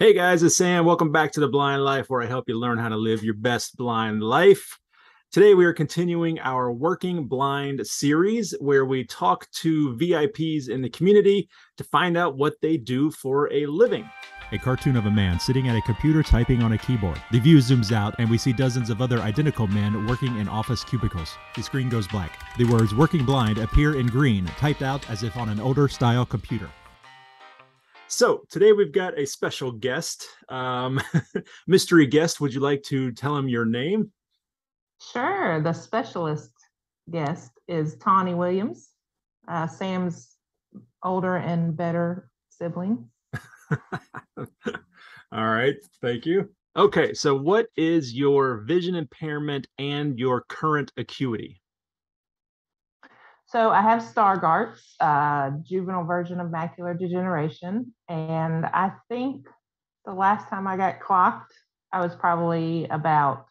Hey guys, it's Sam. Welcome back to The Blind Life, where I help you learn how to live your best blind life. Today, we are continuing our Working Blind series, where we talk to VIPs in the community to find out what they do for a living. A cartoon of a man sitting at a computer typing on a keyboard. The view zooms out, and we see dozens of other identical men working in office cubicles. The screen goes black. The words "Working Blind" appear in green, typed out as if on an older style computer. So today we've got a special guest, mystery guest. Would you like to tell him your name? Sure. The specialist guest is Tawney Williams, Sam's older and better sibling. All right, thank you. Okay, so what is your vision impairment and your current acuity? So I have Stargardt, juvenile version of macular degeneration. And I think the last time I got clocked, I was probably about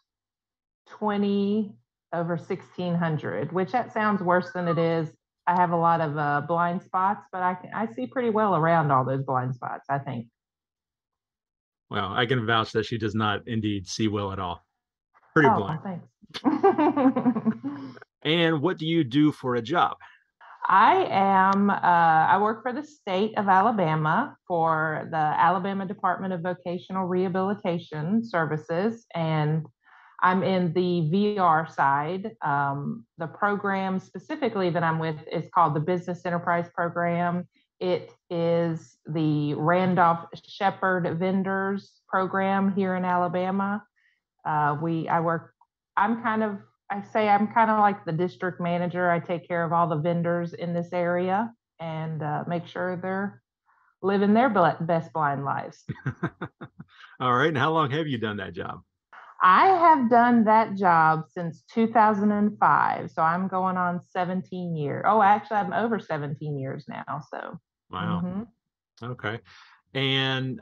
20 over 1600, which that sounds worse than it is. I have a lot of blind spots, but I see pretty well around all those blind spots, I think. Well, I can vouch that she does not indeed see well at all. Pretty Oh, blind. thanks. And what do you do for a job? I work for the state of Alabama for the Alabama Department of Vocational Rehabilitation Services, and I'm in the VR side. The program specifically that I'm with is called the Business Enterprise Program. It is the Randolph Shepherd Vendors Program here in Alabama. I work, I'm kind of, I say I'm kind of like the district manager. I take care of all the vendors in this area and make sure they're living their best blind lives. All right, and how long have you done that job? I have done that job since 2005. So I'm going on 17 years. Oh, actually, I'm over 17 years now. So, Wow. mhm. Okay. And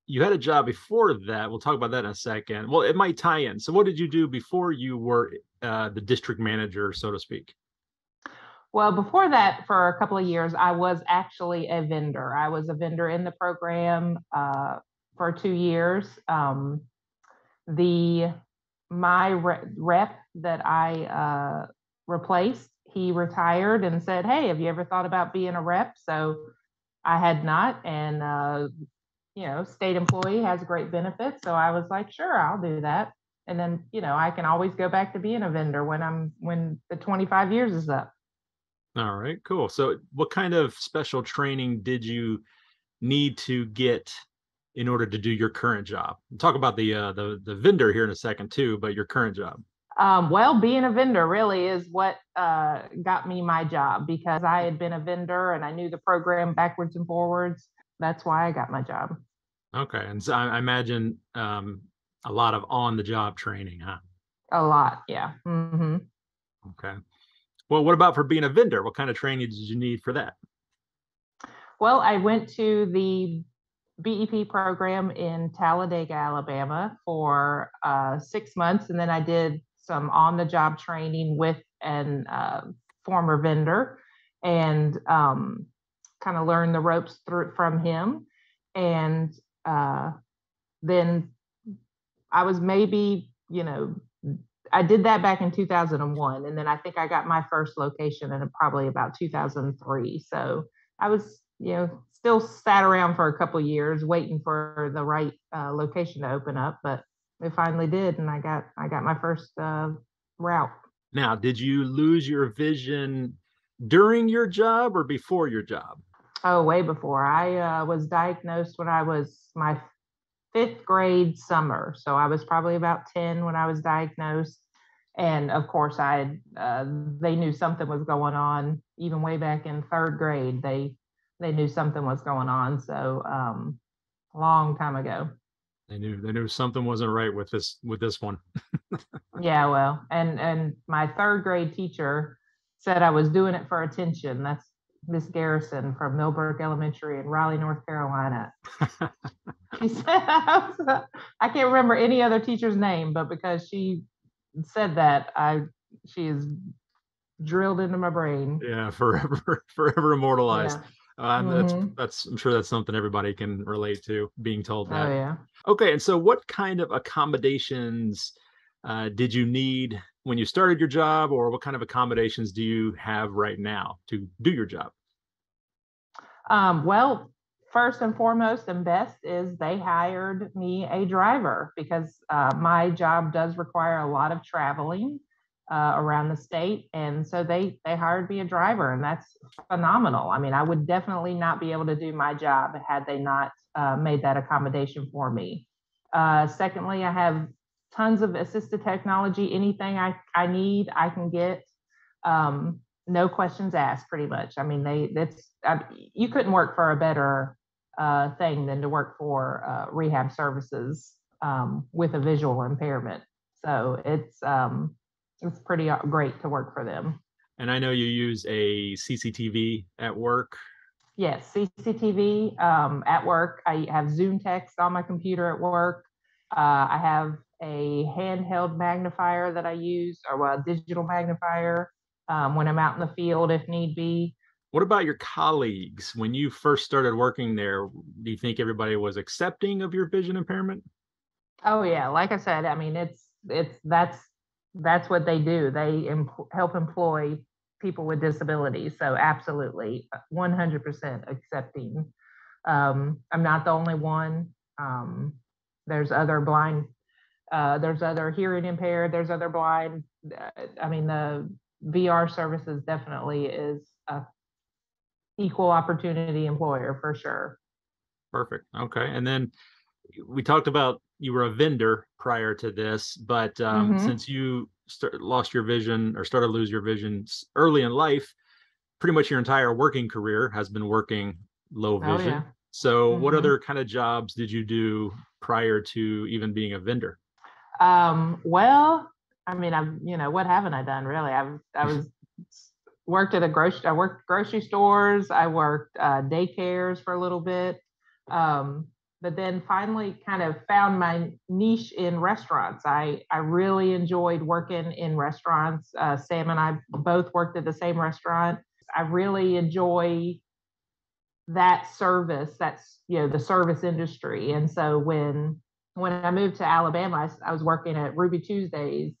you had a job before that. We'll talk about that in a second. Well, it might tie in. So, what did you do before you were the district manager, so to speak? Well, before that, for a couple of years, I was actually a vendor. I was a vendor in the program for 2 years. The my rep that I replaced, he retired and said, "Hey, have you ever thought about being a rep?" So I had not, and state employee has great benefits. So I was like, "Sure, I'll do that." And then I can always go back to being a vendor when the 25 years is up. All right, cool. So, what kind of special training did you need to get in order to do your current job? We'll talk about the vendor here in a second too, but your current job. Well, being a vendor really is what got me my job because I had been a vendor and I knew the program backwards and forwards. That's why I got my job. Okay, and so I imagine a lot of on-the-job training, huh? A lot, yeah. Okay. Well, what about for being a vendor? What kind of training did you need for that? Well, I went to the BEP program in Talladega, Alabama for 6 months, and then I did some on-the-job training with an former vendor, and kind of learned the ropes from him. And then I was maybe, I did that back in 2001. And then I think I got my first location in probably about 2003. So I was, still sat around for a couple of years waiting for the right location to open up, but it finally did. And I got my first route. Now, did you lose your vision during your job or before your job? Oh, way before. I was diagnosed when I was my fifth grade summer. So I was probably about 10 when I was diagnosed. And of course, they knew something was going on even way back in third grade. They knew something was going on. So a long time ago. They knew something wasn't right with this one. Yeah, well, and my third grade teacher said I was doing it for attention. That's Miss Garrison from Millbrook Elementary in Raleigh, North Carolina. She said, I can't remember any other teacher's name, but because she said that, she is drilled into my brain. Yeah, forever, forever immortalized. Yeah. Mhm. That's I'm sure that's something everybody can relate to, being told Oh that. yeah. Okay, and so what kind of accommodations did you need when you started your job, or what kind of accommodations do you have right now to do your job? Well, first and foremost and best is they hired me a driver because my job does require a lot of traveling around the state, and so they hired me a driver, and that's phenomenal. I mean, I would definitely not be able to do my job had they not made that accommodation for me. Secondly, I have tons of assistive technology. Anything I need, I can get. No questions asked, pretty much. I mean, you couldn't work for a better thing than to work for rehab services with a visual impairment. So it's pretty great to work for them. And I know you use a CCTV at work. Yes, CCTV at work. I have Zoom text on my computer at work. I have a handheld magnifier that I use, or well, a digital magnifier when I'm out in the field if need be. What about your colleagues? When you first started working there, do you think everybody was accepting of your vision impairment? Oh yeah, like I said, I mean it's that's what they do. They help employ people with disabilities. So absolutely, 100% accepting. I'm not the only one. Um, there's other blind. There's other hearing impaired. There's other blind. I mean, the VR services definitely is a equal opportunity employer for sure. Perfect. Okay. And then we talked about you were a vendor prior to this, but Hmm. since you lost your vision or started to lose your vision early in life, pretty much your entire working career has been working low Oh vision. yeah. So, what Hmm. other kind of jobs did you do prior to even being a vendor? Well, I mean, what haven't I done really? I was worked at a grocery. I worked grocery stores. I worked daycares for a little bit, but then finally kind of found my niche in restaurants. I really enjoyed working in restaurants. Sam and I both worked at the same restaurant. I really enjoy that service. That's the service industry. And so when I moved to Alabama, I was working at Ruby Tuesdays.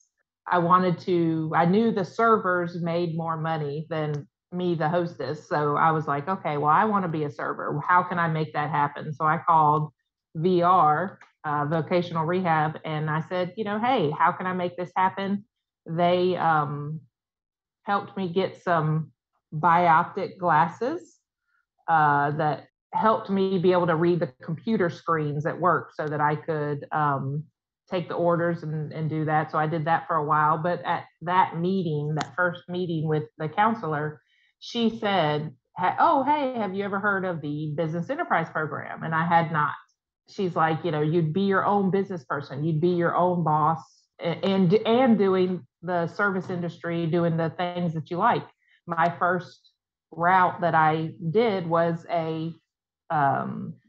I knew the servers made more money than me, the hostess. So I was like, okay, well, I want to be a server. How can I make that happen? So I called VR, vocational rehab, and I said, hey, how can I make this happen? They helped me get some bioptic glasses that helped me be able to read the computer screens at work so that I could take the orders and do that. So I did that for a while. But at that meeting, that first meeting with the counselor, she said, oh, hey, have you ever heard of the business enterprise program? And I had not. She's like, you'd be your own business person, you'd be your own boss, and doing the service industry, doing the things that you like. My first route that I did was a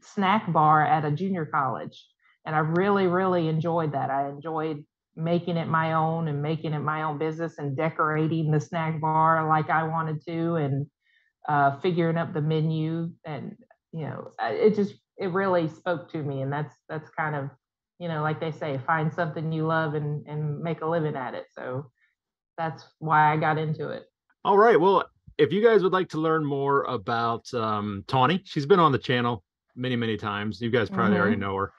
snack bar at a junior college. And I really, really enjoyed that. I enjoyed making it my own and making it my own business and decorating the snack bar like I wanted to, and figuring up the menu. And, it really spoke to me. And that's kind of, like they say, find something you love and make a living at it. So that's why I got into it. All right. Well, if you guys would like to learn more about Tawny, she's been on the channel many, many times. You guys probably already Mm-hmm. know her.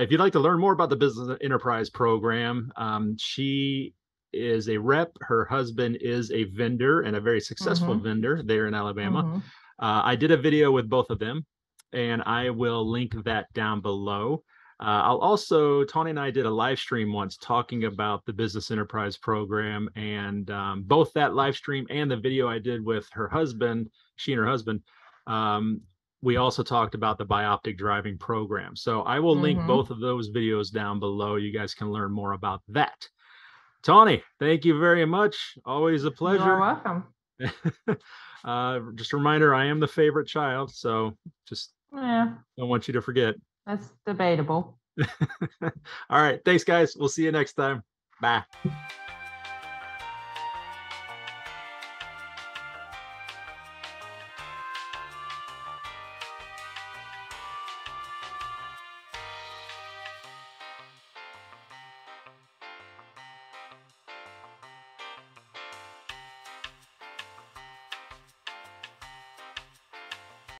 If you'd like to learn more about the Business Enterprise Program, she is a rep. Her husband is a vendor and a very successful Mm-hmm. vendor there in Alabama. Mm-hmm. I did a video with both of them, and I will link that down below. I'll also, Tony and I did a live stream once talking about the Business Enterprise Program, and both that live stream and the video I did with her husband, she and her husband, um, we also talked about the bioptic driving program. So I will link Mm-hmm. both of those videos down below. You guys can learn more about that. Tony, thank you very much. Always a You are pleasure. welcome. Just a reminder, I am the favorite child, so just Yeah, don't want you to forget. that's debatable. All right. Thanks, guys. We'll see you next time. Bye.